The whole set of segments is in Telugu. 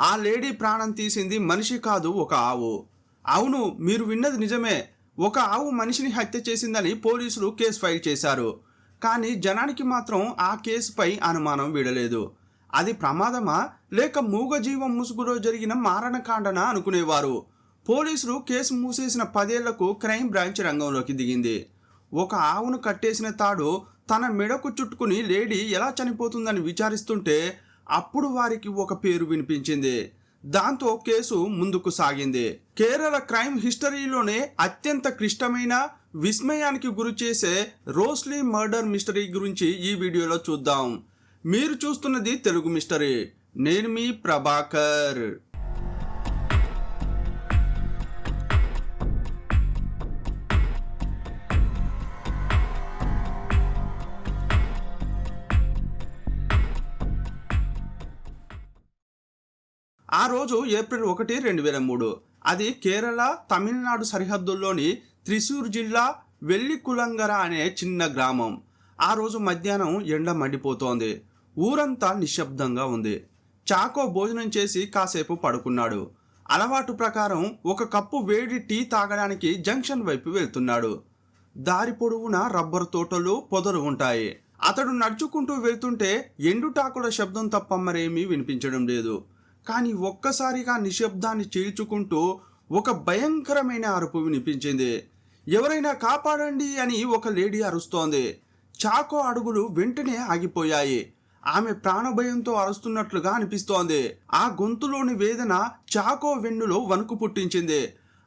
ఆ లేడీ ప్రాణం తీసింది మనిషి కాదు, ఒక ఆవు. అవును, మీరు విన్నది నిజమే. ఒక ఆవు మనిషిని హత్య చేసిందని పోలీసులు కేసు ఫైల్ చేశారు. కానీ జనానికి మాత్రం ఆ కేసుపై అనుమానం వీడలేదు. అది ప్రమాదమా లేక మూగజీవం ముసుగులో జరిగిన మారణకాండనా అనుకునేవారు. పోలీసులు కేసు మూసేసిన 10 ఏళ్లకు క్రైమ్ బ్రాంచ్ రంగంలోకి దిగింది. ఒక ఆవును కట్టేసిన తాడు తన మెడకు చుట్టుకుని లేడీ ఎలా చనిపోతుందని విచారిస్తుంటే అప్పుడు వారికి ఒక పేరు వినిపించింది. దాంతో కేసు ముందుకు సాగింది. కేరళ క్రైమ్ హిస్టరీలోనే అత్యంత క్లిష్టమైన, విస్మయానికి గురి చేసే రోస్లీ మర్డర్ మిస్టరీ గురించి ఈ వీడియోలో చూద్దాం. మీరు చూస్తున్నది తెలుగు మిస్టరీ. నేను మీ ప్రభాకర్. ఆ రోజు ఏప్రిల్ 1, 2003. అది కేరళ తమిళనాడు సరిహద్దుల్లోని త్రిశూర్ జిల్లా వెల్లికులంగర అనే చిన్న గ్రామం. ఆ రోజు మధ్యాహ్నం ఎండ మండిపోతోంది. ఊరంతా నిశ్శబ్దంగా ఉంది. చాకో భోజనం చేసి కాసేపు పడుకున్నాడు. అలవాటు ప్రకారం ఒక కప్పు వేడి టీ తాగడానికి జంక్షన్ వైపు వెళ్తున్నాడు. దారి పొడవునా రబ్బరు తోటలు, పొదలు ఉంటాయి. అతడు నడుచుకుంటూ వెళ్తుంటే ఎండుటాకుల శబ్దం తప్ప మరేమీ వినిపించడం లేదు. కానీ ఒక్కసారిగా నిశ్శబ్దాన్ని చీల్చుకుంటూ ఒక భయంకరమైన అరుపు వినిపించింది. ఎవరైనా కాపాడండి అని ఒక లేడీ అరుస్తోంది. చాకో అడుగులు వెంటనే ఆగిపోయాయి. ఆమె ప్రాణభయంతో అరుస్తున్నట్లుగా అనిపిస్తోంది. ఆ గొంతులోని వేదన చాకో వెన్నులో వణుకు పుట్టించింది.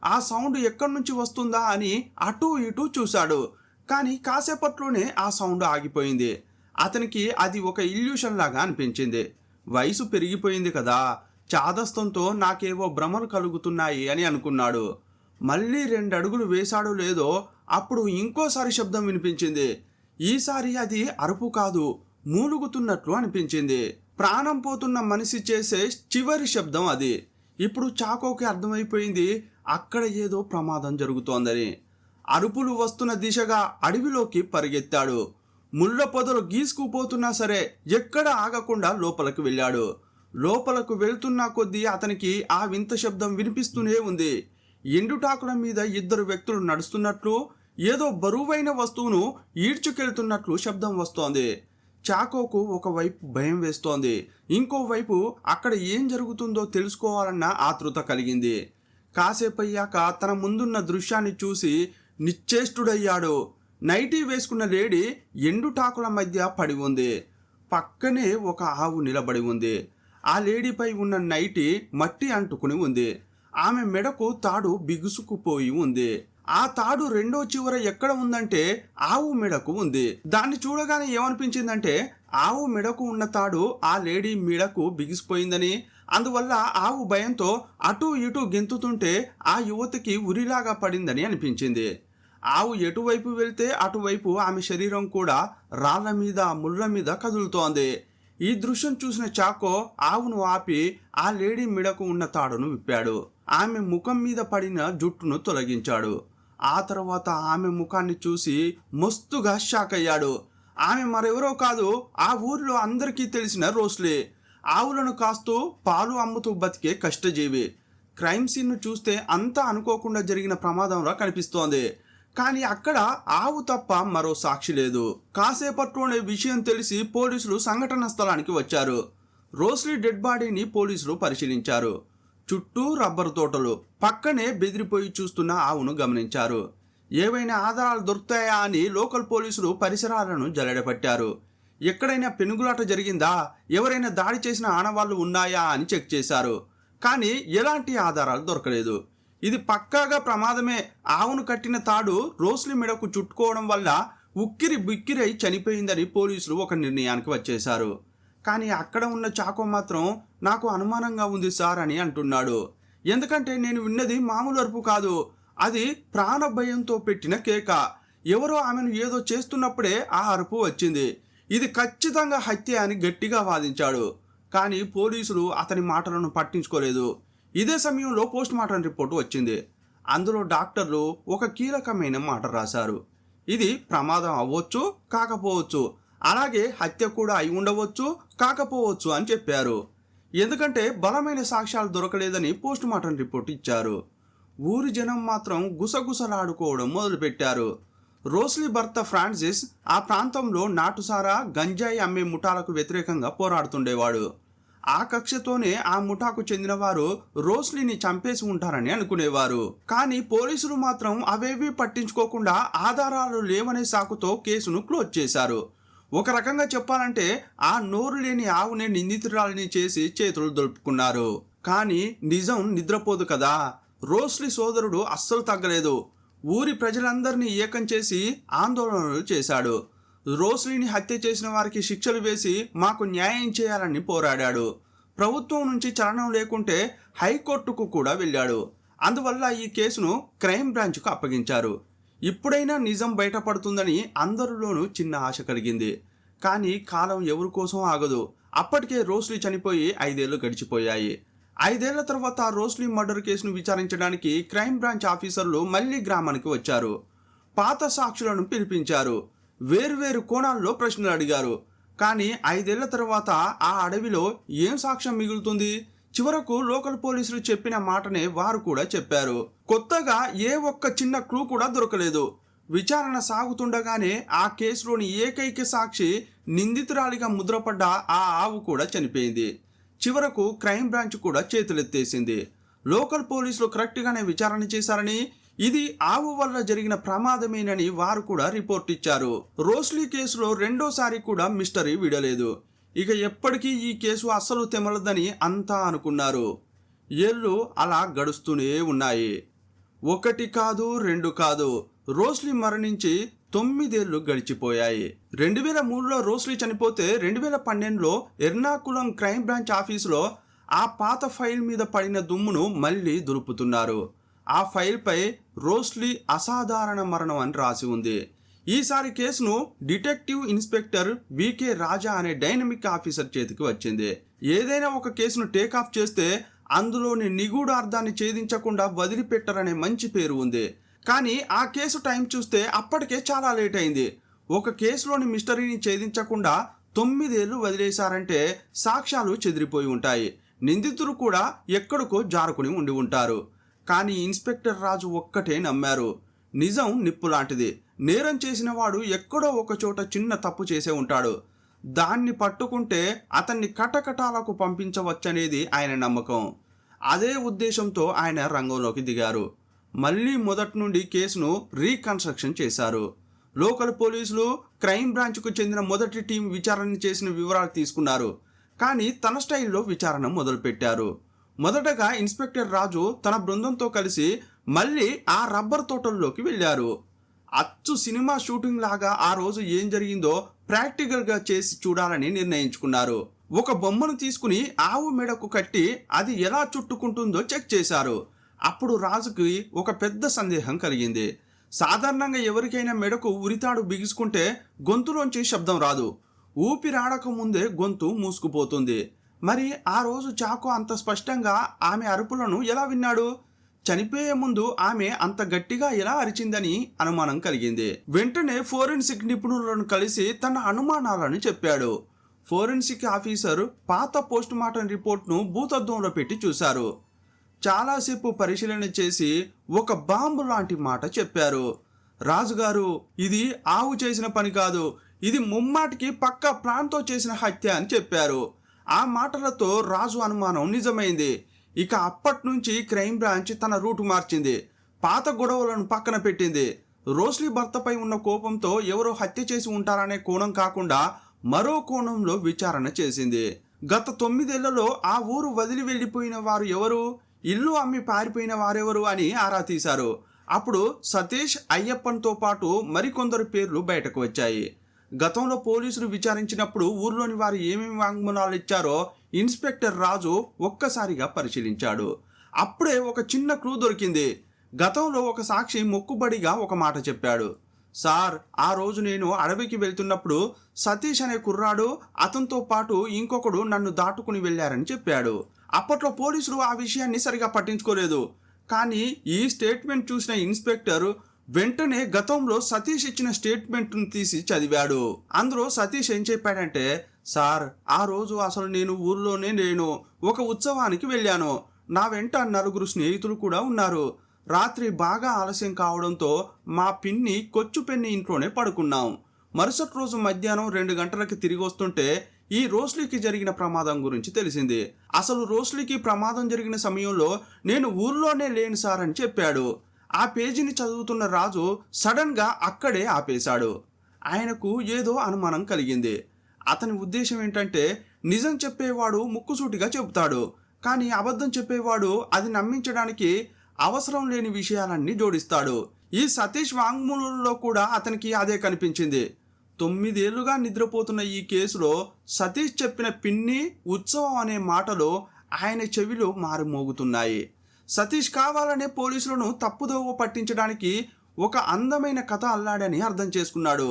ఆ సౌండ్ ఎక్కడి నుంచి వస్తుందా అని అటూ ఇటూ చూశాడు. కానీ కాసేపట్లోనే ఆ సౌండ్ ఆగిపోయింది. అతనికి అది ఒక ఇల్యూషన్ లాగా అనిపించింది. వయసు పెరిగిపోయింది కదా, చాదస్తంతో నాకేవో భ్రమలు కలుగుతున్నాయి అని అనుకున్నాడు. మళ్ళీ 2 అడుగులు వేశాడో లేదో అప్పుడు ఇంకోసారి శబ్దం వినిపించింది. ఈసారి అది అరుపు కాదు, మూలుగుతున్నట్లు అనిపించింది. ప్రాణం పోతున్న మనిషి చేసే చివరి శబ్దం అది. ఇప్పుడు చాకోకి అర్థమైపోయింది అక్కడ ఏదో ప్రమాదం జరుగుతోందని. అరుపులు వస్తున్న దిశగా అడవిలోకి పరిగెత్తాడు. ముళ్ళ పొదలు గీసుకుపోతున్నా సరే ఎక్కడ ఆగకుండా లోపలికి వెళ్ళాడు. లోపలకు వెళ్తున్న కొద్దీ అతనికి ఆ వింత శబ్దం వినిపిస్తూనే ఉంది. ఎండుటాకుల మీద 2 వ్యక్తులు నడుస్తున్నట్లు, ఏదో బరువైన వస్తువును ఈడ్చుకెళ్తున్నట్లు శబ్దం వస్తోంది. చాకోకు ఒకవైపు భయం వేస్తోంది, ఇంకోవైపు అక్కడ ఏం జరుగుతుందో తెలుసుకోవాలన్న ఆతృత కలిగింది. కాసేపయ్యాక తన ముందున్న దృశ్యాన్ని చూసి నిశ్చేష్టుడయ్యాడు. నైటీ వేసుకున్న లేడీ ఎండుటాకుల మధ్య పడి ఉంది. పక్కనే ఒక ఆవు నిలబడి ఉంది. ఆ లేడీపై ఉన్న నైటీ మట్టి అంటుకుని ఉంది. ఆమె మెడకు తాడు బిగుసుకుపోయి ఉంది. ఆ తాడు రెండో చివర ఎక్కడ ఉందంటే ఆవు మెడకు ఉంది. దాన్ని చూడగానే ఏమనిపించిందంటే ఆవు మెడకు ఉన్న తాడు ఆ లేడీ మెడకు బిగిసిపోయిందని, అందువల్ల ఆవు భయంతో అటూ ఇటూ గెంతుతుంటే ఆ యువతికి ఉరిలాగా పడిందని అనిపించింది. ఆవు ఎటువైపు వెళ్తే అటువైపు ఆమె శరీరం కూడా రాళ్ల మీద, ముళ్ళ మీద కదులుతోంది. ఈ దృశ్యం చూసిన చాకో ఆవును ఆపి ఆ లేడీ మెడకు ఉన్న తాడును విప్పాడు. ఆమె ముఖం మీద పడిన జుట్టును తొలగించాడు. ఆ తర్వాత ఆమె ముఖాన్ని చూసి మస్తుగా షాక్ అయ్యాడు. ఆమె మరెవరో కాదు, ఆ ఊరిలో అందరికీ తెలిసిన రోస్లీ. ఆవులను కాస్తూ పాలు అమ్ముతూ బతికే కష్టజీవి. క్రైమ్ సీన్ను చూస్తే అంతా అనుకోకుండా జరిగిన ప్రమాదంలా కనిపిస్తోంది. కానీ అక్కడ ఆవు తప్ప మరో సాక్షి లేదు. కాసేపట్లోనే విషయం తెలిసి పోలీసులు సంఘటన స్థలానికి వచ్చారు. రోస్లీ డెడ్ బాడీని పోలీసులు పరిశీలించారు. చుట్టూ రబ్బరు తోటలు, పక్కనే బెదిరిపోయి చూస్తున్న ఆవును గమనించారు. ఏవైనా ఆధారాలు దొరుకుతాయా అని లోకల్ పోలీసులు పరిసరాలను జల్లెడపట్టారు. ఎక్కడైనా పెనుగులాట జరిగిందా, ఎవరైనా దాడి చేసిన ఆనవాళ్లు ఉన్నాయా అని చెక్ చేశారు. కానీ ఎలాంటి ఆధారాలు దొరకలేదు. ఇది పక్కాగా ప్రమాదమే. ఆవును కట్టిన తాడు రోస్లీ మెడకు చుట్టుకోవడం వల్ల ఉక్కిరి బిక్కిరై చనిపోయిందని పోలీసులు ఒక నిర్ణయానికి వచ్చేశారు. కానీ అక్కడ ఉన్న చాకో మాత్రం నాకు అనుమానంగా ఉంది సార్ అని అంటున్నాడు. ఎందుకంటే నేను విన్నది మామూలు అరుపు కాదు, అది ప్రాణభయంతో పెట్టిన కేక. ఎవరో ఆమెను ఏదో చేస్తున్నప్పుడే ఆ అరుపు వచ్చింది. ఇది ఖచ్చితంగా హత్య అని గట్టిగా వాదించాడు. కానీ పోలీసులు అతని మాటలను పట్టించుకోలేదు. ఇదే సమయంలో పోస్ట్ మార్టం రిపోర్టు వచ్చింది. అందులో డాక్టర్లు ఒక కీలకమైన మాట రాశారు. ఇది ప్రమాదం అవ్వచ్చు, కాకపోవచ్చు, అలాగే హత్య కూడా అయి ఉండవచ్చు, కాకపోవచ్చు అని చెప్పారు. ఎందుకంటే బలమైన సాక్ష్యాలు దొరకలేదని పోస్టుమార్టం రిపోర్ట్ ఇచ్చారు. ఊరి జనం మాత్రం గుసగుసలాడుకోవడం మొదలుపెట్టారు. రోస్లీ భర్త ఫ్రాన్సిస్ ఆ ప్రాంతంలో నాటుసారా, గంజాయి అమ్మే ముఠాలకు వ్యతిరేకంగా పోరాడుతుండేవాడు. ఆ కక్షతోనే ఆ ముఠాకు చెందిన వారు రోస్లీని చంపేసి ఉంటారని అనుకునేవారు. కానీ పోలీసులు మాత్రం అవేవీ పట్టించుకోకుండా ఆధారాలు లేవనే సాకుతో కేసును క్లోజ్ చేశారు. ఒక రకంగా చెప్పాలంటే ఆ నోరు లేని ఆవునే నిందితురాలిని చేసి చేతులు దులుపుకున్నారు. కానీ నిజం నిద్రపోదు కదా. రోస్లీ సోదరుడు అస్సలు తగ్గలేదు. ఊరి ప్రజలందరినీ ఏకం చేసి ఆందోళనలు చేశాడు. రోస్లీని హత్య చేసిన వారికి శిక్షలు వేసి మాకు న్యాయం చేయాలని పోరాడాడు. ప్రభుత్వం నుంచి చలనం లేకుంటే హైకోర్టుకు కూడా వెళ్ళాడు. అందువల్ల ఈ కేసును క్రైమ్ బ్రాంచ్కు అప్పగించారు. ఇప్పుడైనా నిజం బయటపడుతుందని అందరిలోనూ చిన్న ఆశ కలిగింది. కానీ కాలం ఎవరి కోసం ఆగదు. అప్పటికే రోస్లీ చనిపోయి 5 ఏళ్లు గడిచిపోయాయి. 5 ఏళ్ల తర్వాత రోస్లీ మర్డర్ కేసును విచారించడానికి క్రైమ్ బ్రాంచ్ ఆఫీసర్లు మళ్లీ గ్రామానికి వచ్చారు. పాత సాక్షులను పిలిపించారు. వేర్వేరు కోణాల్లో ప్రశ్నలు అడిగారు. కానీ 5 ఏళ్ల తర్వాత ఆ అడవిలో ఏం సాక్ష్యం మిగులుతుంది? చివరకు లోకల్ పోలీసులు చెప్పిన మాటనే వారు కూడా చెప్పారు. కొత్తగా ఏ ఒక్క చిన్న క్లూ కూడా దొరకలేదు. విచారణ సాగుతుండగానే ఆ కేసులోని ఏకైక సాక్షి, నిందితురాలిగా ముద్రపడ్డ ఆ ఆవు కూడా చనిపోయింది. చివరకు క్రైమ్ బ్రాంచ్ కూడా చేతులెత్తేసింది. లోకల్ పోలీసులు కరెక్ట్గానే విచారణ చేశారని, ఇది ఆవు వల్ల జరిగిన ప్రమాదమేనని వారు కూడా రిపోర్ట్ ఇచ్చారు. రోస్లీ కేసులో రెండోసారి కూడా మిస్టరీ విడలేదు. ఇక ఎప్పటికీ ఈ కేసు అస్సలు తెమలదని అంతా అనుకున్నారు. ఏళ్ళు అలా గడుస్తూనే ఉన్నాయి. 1 కాదు 2 కాదు, రోస్లీ మరణించి 9 ఏళ్లు గడిచిపోయాయి. 2003లో రోస్లీ చనిపోతే 2012లో ఎర్నాకులం క్రైమ్ బ్రాంచ్ ఆఫీసులో ఆ పాత ఫైల్ మీద పడిన దుమ్మును మళ్ళీ దులుపుతున్నారు. ఆ ఫైల్పై రోస్లీ అసాధారణ మరణం అని రాసి ఉంది. ఈసారి కేసును డిటెక్టివ్ ఇన్స్పెక్టర్ వికే రాజా అనే డైనమిక్ ఆఫీసర్ చేతికి వచ్చింది. ఏదైనా ఒక కేసును టేకాఫ్ చేస్తే అందులోని నిగూఢ అర్థాన్ని ఛేదించకుండా వదిలిపెట్టరనే మంచి పేరు ఉంది. కానీ ఆ కేసు టైం చూస్తే అప్పటికే చాలా లేట్ అయింది. ఒక కేసులోని మిస్టరీని ఛేదించకుండా 9 ఏళ్లు వదిలేశారంటే సాక్ష్యాలు చెదిరిపోయి ఉంటాయి. నిందితులు కూడా ఎక్కడికో జారుకుని ఉండి ఉంటారు. కానీ ఇన్స్పెక్టర్ రాజు ఒక్కటే నమ్మారు. నిజం నిప్పు లాంటిది. నేరం చేసిన వాడు ఎక్కడో ఒక చోట చిన్న తప్పు చేసే ఉంటాడు. దాన్ని పట్టుకుంటే అతన్ని కటకటాలకు పంపించవచ్చనేది ఆయన నమ్మకం. అదే ఉద్దేశంతో ఆయన రంగంలోకి దిగారు. మళ్ళీ మొదటి నుండి కేసును రీకన్స్ట్రక్షన్ చేశారు. లోకల్ పోలీసులు క్రైమ్ బ్రాంచ్కు చెందిన మొదటి టీం విచారణ చేసిన వివరాలు తీసుకున్నారు. కానీ తన స్టైల్లో విచారణ మొదలుపెట్టారు. మొదటగా ఇన్స్పెక్టర్ రాజు తన బృందంతో కలిసి మళ్ళీ ఆ రబ్బర్ తోటల్లోకి వెళ్ళారు. అచ్చు సినిమా షూటింగ్ లాగా ఆ రోజు ఏం జరిగిందో ప్రాక్టికల్గా చేసి చూడాలని నిర్ణయించుకున్నారు. ఒక బొమ్మను తీసుకుని ఆవు మెడకు కట్టి అది ఎలా చుట్టుకుంటుందో చెక్ చేశారు. అప్పుడు రాజుకి ఒక పెద్ద సందేహం కలిగింది. సాధారణంగా ఎవరికైనా మెడకు ఉరితాడు బిగుసుకుంటే గొంతులోంచి శబ్దం రాదు. ఊపిరాడక ముందే గొంతు మూసుకుపోతుంది. మరి ఆ రోజు చాకో అంత స్పష్టంగా ఆమె అరుపులను ఎలా విన్నాడు? చనిపోయే ముందు ఆమె అంత గట్టిగా ఎలా అరిచిందని అనుమానం కలిగింది. వెంటనే ఫోరెన్సిక్ నిపుణులను కలిసి తన అనుమానాలను చెప్పాడు. ఫోరెన్సిక్ ఆఫీసర్ పాత పోస్టుమార్టం రిపోర్ట్ను భూతద్దంలో పెట్టి చూశారు. చాలాసేపు పరిశీలన చేసి ఒక బాంబు లాంటి మాట చెప్పారు. రాజుగారు, ఇది ఆవు చేసిన పని కాదు, ఇది ముమ్మాటికి పక్కా ప్లాన్తో చేసిన హత్య అని చెప్పారు. ఆ మాటలతో రాజు అనుమానం నిజమైంది. ఇక అప్పటి నుంచి క్రైమ్ బ్రాంచ్ తన రూటు మార్చింది. పాత గొడవలను పక్కన పెట్టింది. రోస్లీ భర్తపై ఉన్న కోపంతో ఎవరో హత్య చేసి ఉంటారనే కోణం కాకుండా మరో కోణంలో విచారణ చేసింది. గత 9 ఏళ్లలో ఆ ఊరు వదిలి వెళ్ళిపోయిన వారు ఎవరు, ఇల్లు అమ్మి పారిపోయిన వారెవరు అని ఆరా తీశారు. అప్పుడు సతీష్, అయ్యప్పన్తో పాటు మరికొందరు పేర్లు బయటకు వచ్చాయి. గతంలో పోలీసులు విచారించినప్పుడు ఊర్లోని వారు ఏమేమి వాంగ్మూలాలు ఇచ్చారో ఇన్స్పెక్టర్ రాజు ఒక్కసారిగా పరిశీలించాడు. అప్పుడే ఒక చిన్న క్లూ దొరికింది. గతంలో ఒక సాక్షి మొక్కుబడిగా ఒక మాట చెప్పాడు. సార్, ఆ రోజు నేను అడవికి వెళ్తున్నప్పుడు సతీష్ అనే కుర్రాడు, అతనితో పాటు ఇంకొకడు నన్ను దాటుకుని వెళ్ళారని చెప్పాడు. అప్పట్లో పోలీసులు ఆ విషయాన్ని సరిగా పట్టించుకోలేదు. కానీ ఈ స్టేట్మెంట్ చూసిన ఇన్స్పెక్టర్ వెంటనే గతంలో సతీష్ ఇచ్చిన స్టేట్మెంట్ను తీసి చదివాడు. అందులో సతీష్ ఏం చెప్పాడంటే, సార్, ఆ రోజు అసలు నేను ఊర్లోనే లేను. ఒక ఉత్సవానికి వెళ్ళాను. నా వెంట నలుగురు స్నేహితులు కూడా ఉన్నారు. రాత్రి బాగా ఆలస్యం కావడంతో మా పిన్ని కొచ్చుపెన్ని ఇంట్లోనే పడుకున్నాం. మరుసటి రోజు మధ్యాహ్నం 2 గంటలకి తిరిగి వస్తుంటే ఈ రోస్లీకి జరిగిన ప్రమాదం గురించి తెలిసింది. అసలు రోస్లీకి ప్రమాదం జరిగిన సమయంలో నేను ఊర్లోనే లేను సార్ అని చెప్పాడు. ఆ పేజీని చదువుతున్న రాజు సడన్గా అక్కడే ఆపేశాడు. ఆయనకు ఏదో అనుమానం కలిగింది. అతని ఉద్దేశం ఏంటంటే, నిజం చెప్పేవాడు ముక్కుసూటిగా చెబుతాడు, కానీ అబద్ధం చెప్పేవాడు అది నమ్మించడానికి అవసరం లేని విషయాలన్నీ జోడిస్తాడు. ఈ సతీష్ వాంగ్మూలంలో కూడా అతనికి అదే కనిపించింది. 9 ఏళ్లుగా నిద్రపోతున్న ఈ కేసులో సతీష్ చెప్పిన పిన్ని, ఉత్సవం అనే మాటలు ఆయన చెవిలో మారుమోగుతున్నాయి. సతీష్ కావాలనే పోలీసులను తప్పుదోవ పట్టించడానికి ఒక అందమైన కథ అల్లాడని అర్థం చేసుకున్నాడు.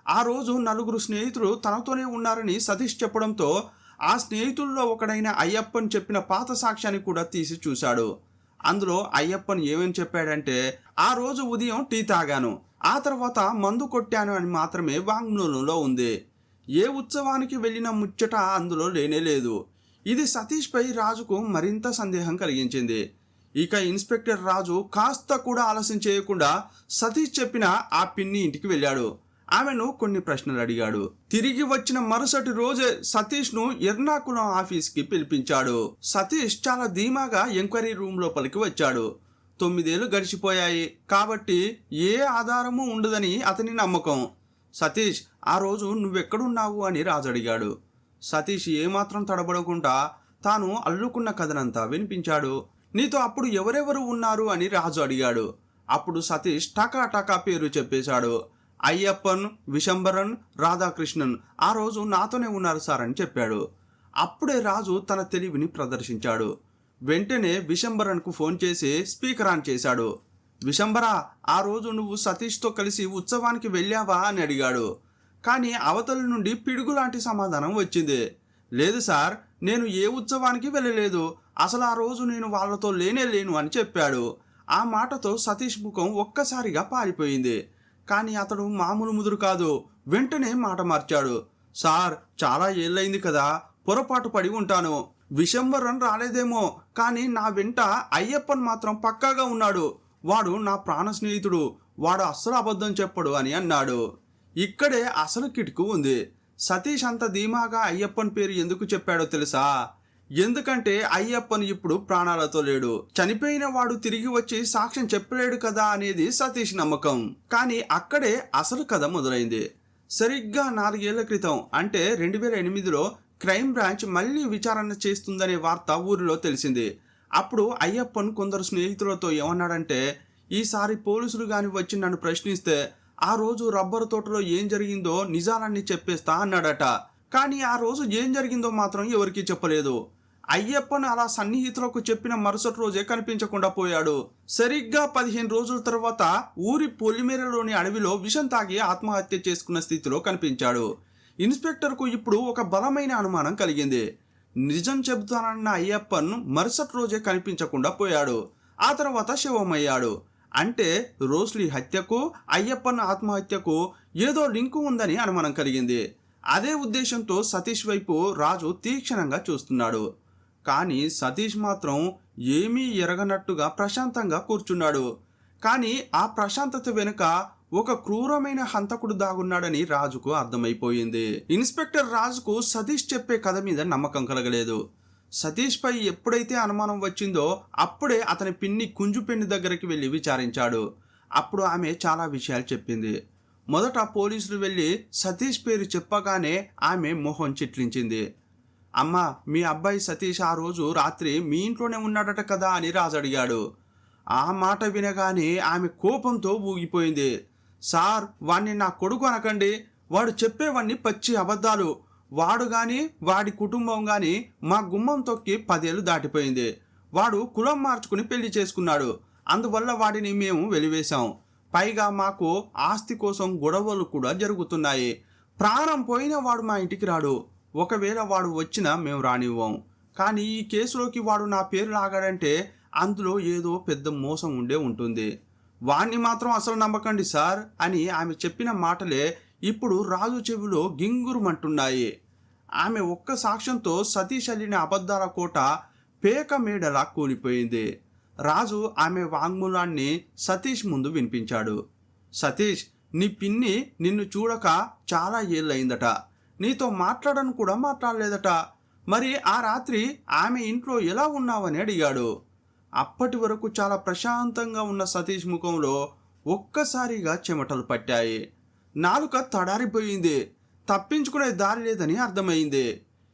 ఆ రోజు నలుగురు స్నేహితులు తనతోనే ఉన్నారని సతీష్ చెప్పడంతో ఆ స్నేహితుల్లో ఒకడైన అయ్యప్పన్ చెప్పిన పాత సాక్ష్యాన్ని కూడా తీసి చూశాడు. అందులో అయ్యప్పన్ ఏమని చెప్పాడంటే, ఆ రోజు ఉదయం టీ తాగాను, ఆ తర్వాత మందు కొట్టాను అని మాత్రమే వాంగ్మూలంలో ఉంది. ఏ ఉత్సవానికి వెళ్ళిన ముచ్చట అందులో లేనేలేదు. ఇది సతీష్పై రాజుకు మరింత సందేహం కలిగించింది. ఇక ఇన్స్పెక్టర్ రాజు కాస్త కూడా ఆలస్యం చేయకుండా సతీష్ చెప్పిన ఆ పిన్ని ఇంటికి వెళ్ళాడు. ఆమెను కొన్ని ప్రశ్నలు అడిగాడు. తిరిగి వచ్చిన మరుసటి రోజే సతీష్ను ఎర్నాకుళం ఆఫీస్కి పిలిపించాడు. సతీష్ చాలా ధీమాగా ఎంక్వైరీ రూమ్ లోపలికి వచ్చాడు. 9 ఏళ్లు గడిచిపోయాయి కాబట్టి ఏ ఆధారము ఉండదని అతని నమ్మకం. సతీష్, ఆ రోజు నువ్వెక్కడున్నావు అని రాజు అడిగాడు. సతీష్ ఏమాత్రం తడబడకుండా తాను అల్లుకున్న కథనంతా వినిపించాడు. నీతో అప్పుడు ఎవరెవరు ఉన్నారు అని రాజు అడిగాడు. అప్పుడు సతీష్ టకా పేరు చెప్పేశాడు. అయ్యప్పన్, విశంబరన్, రాధాకృష్ణన్ ఆ రోజు నాతోనే ఉన్నారు సార్ అని చెప్పాడు. అప్పుడే రాజు తన తెలివిని ప్రదర్శించాడు. వెంటనే విశంబరన్కు ఫోన్ చేసి స్పీకర్ ఆన్ చేశాడు. విశంబరా, ఆ రోజు నువ్వు సతీష్తో కలిసి ఉత్సవానికి వెళ్ళావా అని అడిగాడు. కానీ అవతల నుండి పిడుగులాంటి సమాధానం వచ్చింది. లేదు సార్, నేను ఏ ఉత్సవానికి వెళ్ళలేదు, అసలు ఆ రోజు నేను వాళ్ళతో లేను అని చెప్పాడు. ఆ మాటతో సతీష్ ముఖం ఒక్కసారిగా పారిపోయింది. కానీ అతడు మామూలు ముదురు కాదు. వెంటనే మాట మార్చాడు. సార్, చాలా ఏళ్ళైంది కదా, పొరపాటు పడి ఉంటాను. విశంబరన్ రాలేదేమో, కానీ నా వెంట అయ్యప్పన్ మాత్రం పక్కాగా ఉన్నాడు. వాడు నా ప్రాణ స్నేహితుడు, వాడు అస్సలు అబద్ధం చెప్పడు అని అన్నాడు. ఇక్కడే అసలు కిటుకు ఉంది. సతీష్ అంత ధీమాగా అయ్యప్పన్ పేరు ఎందుకు చెప్పాడో తెలుసా? ఎందుకంటే అయ్యప్పన్ ఇప్పుడు ప్రాణాలతో లేడు. చనిపోయిన వాడు తిరిగి వచ్చి సాక్ష్యం చెప్పలేడు కదా అనేది సతీష్ నమ్మకం. కానీ అక్కడే అసలు కథ మొదలైంది. సరిగ్గా 4 ఏళ్ల క్రితం, అంటే 2008లో క్రైమ్ బ్రాంచ్ మళ్ళీ విచారణ చేస్తుందనే వార్త ఊరిలో తెలిసింది. అప్పుడు అయ్యప్పన్ కొందరు స్నేహితులతో ఏమన్నాడంటే, ఈసారి పోలీసులు గాని వచ్చి నన్ను ప్రశ్నిస్తే ఆ రోజు రబ్బరు తోటలో ఏం జరిగిందో నిజాలన్నీ చెప్పేస్తా అన్నాడట. కానీ ఆ రోజు ఏం జరిగిందో మాత్రం ఎవరికీ చెప్పలేదు. అయ్యప్పన్ అలా సన్నిహితులకు చెప్పిన మరుసటి రోజే కనిపించకుండా పోయాడు. సరిగ్గా 15 రోజుల తర్వాత ఊరి పొలిమేరలోని అడవిలో విషం తాగి ఆత్మహత్య చేసుకున్న స్థితిలో కనిపించాడు. ఇన్స్పెక్టర్కు ఇప్పుడు ఒక బలమైన అనుమానం కలిగింది. నిజం చెబుతానన్న అయ్యప్పన్ మరుసటి రోజే కనిపించకుండా పోయాడు. ఆ తర్వాత శవమయ్యాడు. అంటే రోస్లీ హత్యకు, అయ్యప్పన్ ఆత్మహత్యకు ఏదో లింకు ఉందని అనుమానం కలిగింది. అదే ఉద్దేశంతో సతీష్ వైపు రాజు తీక్షణంగా చూస్తున్నాడు. కానీ సతీష్ మాత్రం ఏమీ ఎరగనట్టుగా ప్రశాంతంగా కూర్చున్నాడు. కానీ ఆ ప్రశాంతత వెనుక ఒక క్రూరమైన హంతకుడు దాగున్నాడని రాజుకు అర్థమైపోయింది. ఇన్స్పెక్టర్ రాజుకు సతీష్ చెప్పే కథ మీద నమ్మకం కలగలేదు. సతీష్ పై ఎప్పుడైతే అనుమానం వచ్చిందో అప్పుడే అతని పిన్ని కుంజుపెన్ని దగ్గరికి వెళ్ళి విచారించాడు. అప్పుడు ఆమె చాలా విషయాలు చెప్పింది. మొదట పోలీసులు వెళ్ళి సతీష్ పేరు చెప్పగానే ఆమె మొహం చిట్లించింది. అమ్మా, మీ అబ్బాయి సతీష్ ఆ రోజు రాత్రి మీ ఇంట్లోనే ఉన్నాడట కదా అని రాజు అడిగాడు. ఆ మాట వినగానే ఆమె కోపంతో ఊగిపోయింది. సార్, వాణ్ణి నా కొడుకు అనకండి, వాడు చెప్పేవన్నీ పచ్చి అబద్ధాలు. వాడు గాని వాడి కుటుంబం గాని మా గుమ్మం తొక్కి 10 ఏళ్ళు దాటిపోయింది. వాడు కులం మార్చుకుని పెళ్లి చేసుకున్నాడు. అందువల్ల వాడిని మేము వెలివేశాం. పైగా మాకు ఆస్తి కోసం గొడవలు కూడా జరుగుతున్నాయి. ప్రాణం పోయిన వాడు మా ఇంటికి రాడు. ఒకవేళ వాడు వచ్చినా మేము రానివ్వం. కానీ ఈ కేసులోకి వాడు నా పేరు లాగాడంటే అందులో ఏదో పెద్ద మోసం ఉండే ఉంటుంది. వాణ్ణి మాత్రం అసలు నమ్మకండి సార్ అని ఆమె చెప్పిన మాటలే ఇప్పుడు రాజు చెవిలో గింగురుమంటున్నాయి. ఆమె ఒక్క సాక్ష్యంతో సతీష్ అల్లిన అబద్ధాల కోట పేక మేడలా కూలిపోయింది. రాజు ఆమె వాంగ్మూలాన్ని సతీష్ ముందు వినిపించాడు. సతీష్, నీ పిన్ని నిన్ను చూడక చాలా ఏళ్ళయిందట. నీతో మాట్లాడను కూడా మాట్లాడలేదట. మరి ఆ రాత్రి ఆమె ఇంట్లో ఎలా ఉన్నావని అడిగాడు. అప్పటి వరకు చాలా ప్రశాంతంగా ఉన్న సతీష్ ముఖంలో ఒక్కసారిగా చెమటలు పట్టాయి. నాలుక తడారిపోయింది. తప్పించుకునే దారి లేదని అర్థమైంది.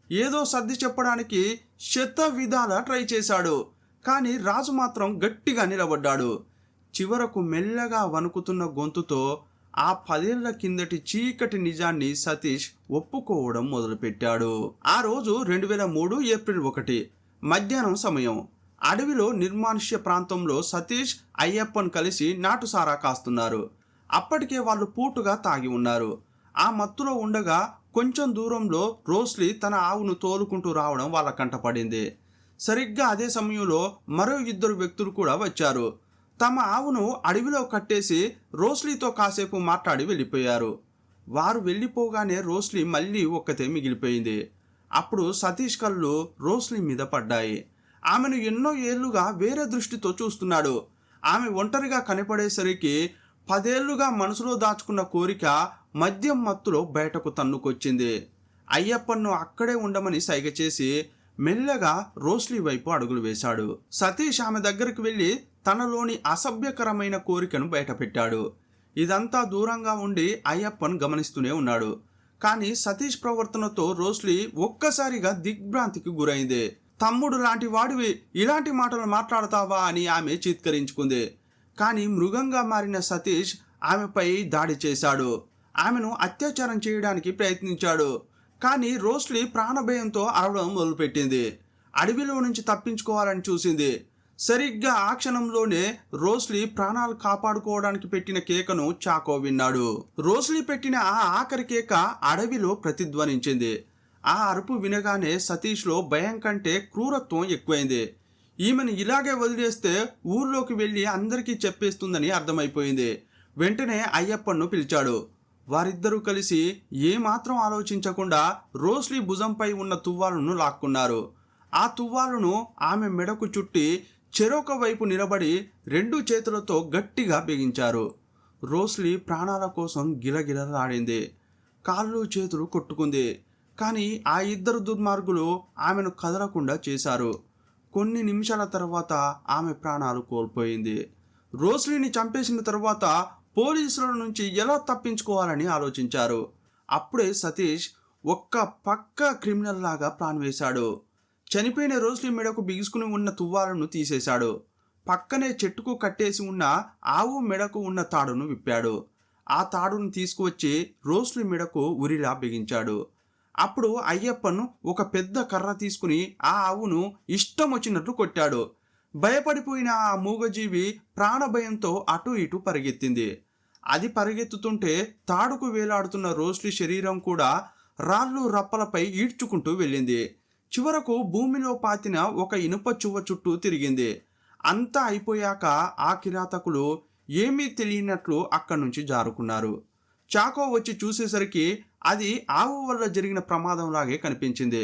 ఏదో సర్ది చెప్పడానికి శత విధాల ట్రై చేశాడు. కానీ రాజు మాత్రం గట్టిగా నిలబడ్డాడు. చివరకు మెల్లగా వణుకుతున్న గొంతుతో ఆ 10 ఏళ్ల కిందటి చీకటి నిజాన్ని సతీష్ ఒప్పుకోవడం మొదలుపెట్టాడు. ఆ రోజు 2003 ఏప్రిల్ 1 మధ్యాహ్నం సమయం. అడవిలో నిర్మానుష్య ప్రాంతంలో సతీష్, అయ్యప్పన్ కలిసి నాటుసారా కాస్తున్నారు. అప్పటికే వాళ్ళు పూటుగా తాగి ఉన్నారు. ఆ మత్తులో ఉండగా కొంచెం దూరంలో రోస్లీ తన ఆవును తోలుకుంటూ రావడం వాళ్ళ కంటపడింది. సరిగ్గా అదే సమయంలో మరో 2 వ్యక్తులు కూడా వచ్చారు. తమ ఆవును అడవిలో కట్టేసి రోస్లీతో కాసేపు మాట్లాడి వెళ్ళిపోయారు. వారు వెళ్ళిపోగానే రోస్లీ మళ్ళీ ఒక్కతే మిగిలిపోయింది. అప్పుడు సతీష్ కళ్ళు రోస్లీ మీద పడ్డాయి. ఆమెను ఎన్నో ఏళ్లుగా వేరే దృష్టితో చూస్తున్నాడు. ఆమె ఒంటరిగా కనపడేసరికి 10 ఏళ్లుగా మనసులో దాచుకున్న కోరిక మద్యం మత్తులో బయటకు తన్నుకొచ్చింది. అయ్యప్పన్ను అక్కడే ఉండమని సైగ చేసి మెల్లగా రోస్లీ వైపు అడుగులు వేశాడు. సతీష్ ఆమె దగ్గరికి వెళ్ళి తనలోని అసభ్యకరమైన కోరికను బయటపెట్టాడు. ఇదంతా దూరంగా ఉండి అయ్యప్పన్ గమనిస్తూనే ఉన్నాడు. కానీ సతీష్ ప్రవర్తనతో రోస్లీ ఒక్కసారిగా దిగ్భ్రాంతికి గురైంది. తమ్ముడు లాంటి వాడివి ఇలాంటి మాటలు మాట్లాడతావా అని ఆమె చీత్కరించుకుంది. కానీ మృగంగా మారిన సతీష్ ఆమెపై దాడి చేశాడు. ఆమెను అత్యాచారం చేయడానికి ప్రయత్నించాడు. కానీ రోస్లీ ప్రాణభయంతో అరవడం మొదలుపెట్టింది. అడవిలో నుంచి తప్పించుకోవాలని చూసింది. సరిగ్గా ఆ క్షణంలోనే రోస్లీ ప్రాణాలు కాపాడుకోవడానికి పెట్టిన కేకను చాకో విన్నాడు. రోస్లీ పెట్టిన ఆ ఆఖరి కేక అడవిలో ప్రతిధ్వనించింది. ఆ అరుపు వినగానే సతీష్లో భయం కంటే క్రూరత్వం ఎక్కువైంది. ఈమెను ఇలాగే వదిలేస్తే ఊర్లోకి వెళ్ళి అందరికీ చెప్పేస్తుందని అర్థమైపోయింది. వెంటనే అయ్యప్పన్ను పిలిచాడు. వారిద్దరూ కలిసి ఏమాత్రం ఆలోచించకుండా రోస్లీ భుజంపై ఉన్న తువ్వాలును లాక్కున్నారు. ఆ తువ్వాలును ఆమె మెడకు చుట్టి చెరొక వైపు నిలబడి 2 చేతులతో గట్టిగా బిగించారు. రోస్లీ ప్రాణాల కోసం గిలగిలలాడింది. కాళ్ళు చేతులు కొట్టుకుంది. కానీ ఆ 2 దుర్మార్గులు ఆమెను కదలకుండా చేశారు. కొన్ని నిమిషాల తర్వాత ఆమె ప్రాణాలు కోల్పోయింది. రోస్లీని చంపేసిన తర్వాత పోలీసుల నుంచి ఎలా తప్పించుకోవాలని ఆలోచించారు. అప్పుడే సతీష్ ఒక్క పక్క క్రిమినల్ లాగా ప్లాన్ వేశాడు. చనిపోయిన రోస్లీ మెడకు బిగుసుకుని ఉన్న తువ్వాలను తీసేశాడు. పక్కనే చెట్టుకు కట్టేసి ఉన్న ఆవు మెడకు ఉన్న తాడును విప్పాడు. ఆ తాడును తీసుకువచ్చి రోస్లీ మెడకు ఉరిలా బిగించాడు. అప్పుడు అయ్యప్పన్ ఒక పెద్ద కర్ర తీసుకుని ఆ ఆవును ఇష్టం వచ్చినట్లు కొట్టాడు. భయపడిపోయిన ఆ మూగజీవి ప్రాణభయంతో అటు ఇటు పరిగెత్తింది. అది పరిగెత్తుతుంటే తాడుకు వేలాడుతున్న రోస్లీ శరీరం కూడా రాళ్ళు రప్పలపై ఈడ్చుకుంటూ వెళ్ళింది. చివరకు భూమిలో పాతిన ఒక ఇనుప చువ్వ చుట్టూ తిరిగింది. అంతా అయిపోయాక ఆ కిరాతకులు ఏమీ తెలియనట్లు అక్కడి నుంచి జారుకున్నారు. చాకో వచ్చి చూసేసరికి అది ఆవు వల్ల జరిగిన ప్రమాదంలాగే కనిపించింది.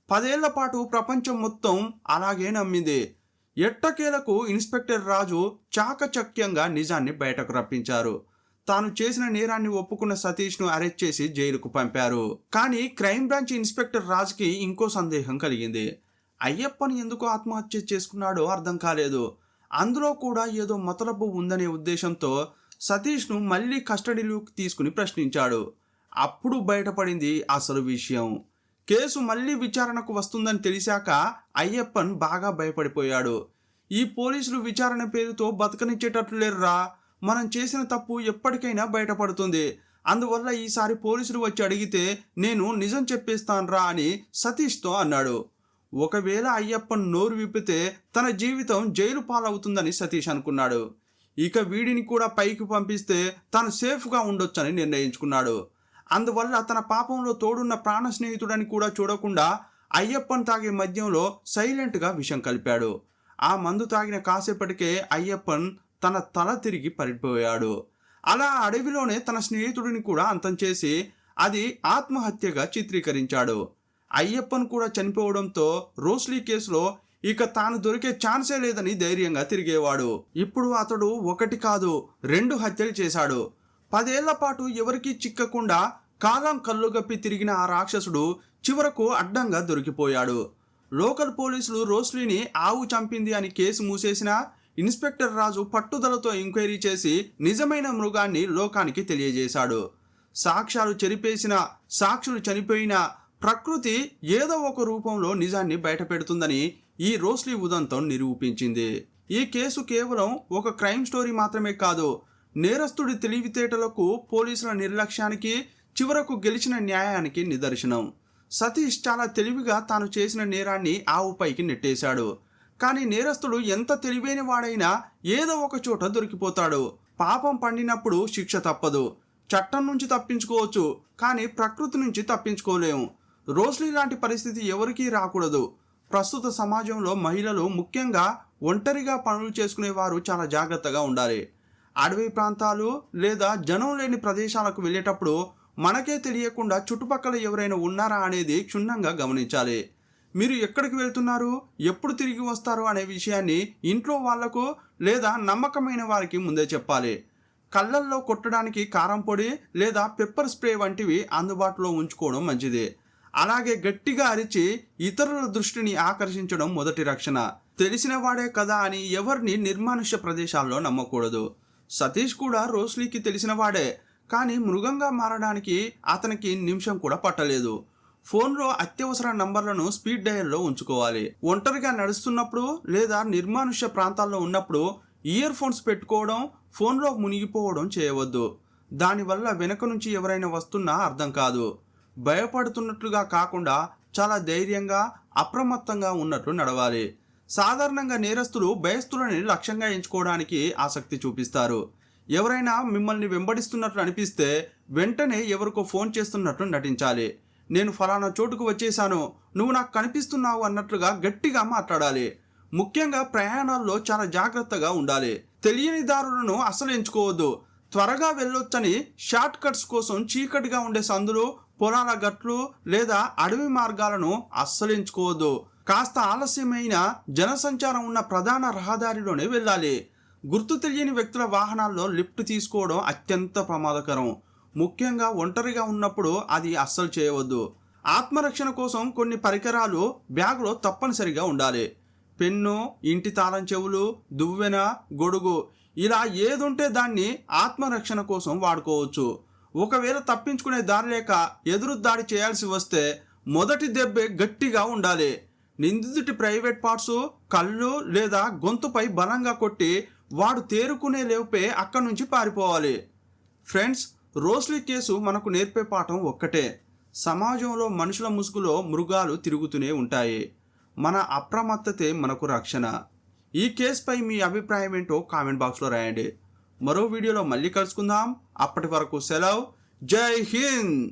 10 ఏళ్ల పాటు ప్రపంచం మొత్తం అలాగే నమ్మింది. ఎట్టకేలకు ఇన్స్పెక్టర్ రాజు చాకచక్యంగా నిజాన్ని బయటకు రప్పించారు. తాను చేసిన నేరాన్ని ఒప్పుకున్న సతీష్ను అరెస్ట్ చేసి జైలుకు పంపారు. కానీ క్రైమ్ బ్రాంచ్ ఇన్స్పెక్టర్ రాజ్కి ఇంకో సందేహం కలిగింది. అయ్యప్పని ఎందుకు ఆత్మహత్య చేసుకున్నాడో అర్థం కాలేదు. అందులో కూడా ఏదో మతలబు ఉందనే ఉద్దేశంతో సతీష్ను మళ్ళీ కస్టడీలోకి తీసుకుని ప్రశ్నించాడు. అప్పుడు బయటపడింది అసలు విషయం. కేసు మళ్ళీ విచారణకు వస్తుందని తెలిసాక అయ్యప్పన్ బాగా భయపడిపోయాడు. ఈ పోలీసులు విచారణ పేరుతో బతకనిచ్చేటట్లు లేరురా. మనం చేసిన తప్పు ఎప్పటికైనా బయటపడుతుంది. అందువల్ల ఈసారి పోలీసులు వచ్చి అడిగితే నేను నిజం చెప్పేస్తాన్రా అని సతీష్తో అన్నాడు. ఒకవేళ అయ్యప్పన్ నోరు విప్పితే తన జీవితం జైలు పాలవుతుందని సతీష్ అనుకున్నాడు. ఇక వీడిని కూడా పైకి పంపిస్తే తను సేఫ్గా ఉండొచ్చని నిర్ణయించుకున్నాడు. అందువల్ల తన పాపంలో తోడున్న ప్రాణ స్నేహితుడని కూడా చూడకుండా అయ్యప్పన్ తాగే మద్యంలో సైలెంట్గా విషం కలిపాడు. ఆ మందు తాగిన కాసేపటికే అయ్యప్పన్ తన తల తిరిగి పడిపోయాడు. అలా అడవిలోనే తన స్నేహితుడిని కూడా అంతం చేసి అది ఆత్మహత్యగా చిత్రీకరించాడు. అయ్యప్పన్ కూడా చనిపోవడంతో రోస్లీ కేసులో ఇక తాను దొరికే ఛాన్సే లేదని ధైర్యంగా తిరిగేవాడు. ఇప్పుడు అతడు ఒకటి కాదు 2 హత్యలు చేశాడు. 10 ఏళ్ల పాటు ఎవరికీ చిక్కకుండా కాలం కళ్ళుగప్పి తిరిగిన ఆ రాక్షసుడు చివరకు అడ్డంగా దొరికిపోయాడు. లోకల్ పోలీసులు రోస్లీని ఆవు చంపింది అని కేసు మూసేసినా ఇన్స్పెక్టర్ రాజు పట్టుదలతో ఎంక్వైరీ చేసి నిజమైన మృగాన్ని లోకానికి తెలియజేశాడు. సాక్ష్యాలు చెరిపేసిన, సాక్షులు చనిపోయిన ప్రకృతి ఏదో ఒక రూపంలో నిజాన్ని బయటపెడుతుందని ఈ రోస్లీ ఉదంతం నిరూపించింది. ఈ కేసు కేవలం ఒక క్రైమ్ స్టోరీ మాత్రమే కాదు, నేరస్తుడి తెలివితేటలకు, పోలీసుల నిర్లక్ష్యానికి, చివరకు గెలిచిన న్యాయానికి నిదర్శనం. సతీష్ చాలా తెలివిగా తాను చేసిన నేరాన్ని ఆవుపైకి నెట్టేశాడు. కానీ నేరస్తుడు ఎంత తెలివైన వాడైనా ఏదో ఒక చోట దొరికిపోతాడు. పాపం పండినప్పుడు శిక్ష తప్పదు. చట్టం నుంచి తప్పించుకోవచ్చు, కానీ ప్రకృతి నుంచి తప్పించుకోలేము. రోస్లీ లాంటి పరిస్థితి ఎవరికీ రాకూడదు. ప్రస్తుత సమాజంలో మహిళలు, ముఖ్యంగా ఒంటరిగా పనులు చేసుకునేవారు చాలా జాగ్రత్తగా ఉండాలి. అడవి ప్రాంతాలు లేదా జనం లేని ప్రదేశాలకు వెళ్ళేటప్పుడు మనకే తెలియకుండా చుట్టుపక్కల ఎవరైనా ఉన్నారా అనేది క్షుణ్ణంగా గమనించాలి. మీరు ఎక్కడికి వెళ్తున్నారు, ఎప్పుడు తిరిగి వస్తారు అనే విషయాన్ని ఇంట్లో వాళ్లకు లేదా నమ్మకమైన వారికి ముందే చెప్పాలి. కళ్ళల్లో కొట్టడానికి కారం పొడి లేదా పెప్పర్ స్ప్రే వంటివి అందుబాటులో ఉంచుకోవడం మంచిది. అలాగే గట్టిగా అరిచి ఇతరుల దృష్టిని ఆకర్షించడం మొదటి రక్షణ. తెలిసిన వాడే కదా అని ఎవరిని నిర్మానుష్య ప్రదేశాల్లో నమ్మకూడదు. సతీష్ కూడా రోస్లీకి తెలిసిన వాడే, కానీ మృగంగా మారడానికి అతనికి నిమిషం కూడా పట్టలేదు. ఫోన్లో అత్యవసర నంబర్లను స్పీడ్ డయల్లో ఉంచుకోవాలి. ఒంటరిగా నడుస్తున్నప్పుడు లేదా నిర్మానుష్య ప్రాంతాల్లో ఉన్నప్పుడు ఇయర్ ఫోన్స్ పెట్టుకోవడం, ఫోన్లో మునిగిపోవడం చేయవద్దు. దానివల్ల వెనక నుంచి ఎవరైనా వస్తున్నా అర్థం కాదు. భయపడుతున్నట్లుగా కాకుండా చాలా ధైర్యంగా, అప్రమత్తంగా ఉన్నట్లు నడవాలి. సాధారణంగా నేరస్తులు భయస్థులని లక్ష్యంగా ఎంచుకోవడానికి ఆసక్తి చూపిస్తారు. ఎవరైనా మిమ్మల్ని వెంబడిస్తున్నట్లు అనిపిస్తే వెంటనే ఎవరికో ఫోన్ చేస్తున్నట్లు నటించాలి. నేను ఫలానా చోటుకు వచ్చేసాను, నువ్వు నాకు కనిపిస్తున్నావు అన్నట్లుగా గట్టిగా మాట్లాడాలి. ముఖ్యంగా ప్రయాణాల్లో చాలా జాగ్రత్తగా ఉండాలి. తెలియని దారులను అసలు ఎంచుకోవద్దు. త్వరగా వెళ్ళొచ్చని షార్ట్ కట్స్ కోసం చీకటిగా ఉండే సందులు, పొలాల గట్లు లేదా అడవి మార్గాలను అస్సలు ఎంచుకోవద్దు. కాస్త ఆలస్యమైన జనసంచారం ఉన్న ప్రధాన రహదారిలోనే వెళ్ళాలి. గుర్తు తెలియని వ్యక్తుల వాహనాల్లో లిఫ్ట్ తీసుకోవడం అత్యంత ప్రమాదకరం. ముఖ్యంగా ఒంటరిగా ఉన్నప్పుడు అది అస్సలు చేయవద్దు. ఆత్మరక్షణ కోసం కొన్ని పరికరాలు బ్యాగ్లో తప్పనిసరిగా ఉండాలి. పెన్ను, ఇంటి తాళం చెవులు, దువ్వెన, గొడుగు, ఇలా ఏదుంటే దాన్ని ఆత్మరక్షణ కోసం వాడుకోవచ్చు. ఒకవేళ తప్పించుకునే దారి లేక ఎదురు దాడి చేయాల్సి వస్తే మొదటి దెబ్బే గట్టిగా ఉండాలి. నిందితుడి ప్రైవేట్ పార్ట్స్, కళ్ళు లేదా గొంతుపై బలంగా కొట్టి వాడు తేరుకునే లేపే అక్కడి నుంచి పారిపోవాలి. ఫ్రెండ్స్, రోస్లీ కేసు మనకు నేర్పే పాఠం ఒక్కటే: సమాజంలో మనుషుల ముసుగులో మృగాలు తిరుగుతూనే ఉంటాయి. మన అప్రమత్తతే మనకు రక్షణ. ఈ కేసుపై మీ అభిప్రాయం ఏంటో కామెంట్ బాక్స్లో రాయండి. మరో వీడియోలో మళ్ళీ కలుసుకుందాం. అప్పటి వరకు సెలవు. జై హింద్.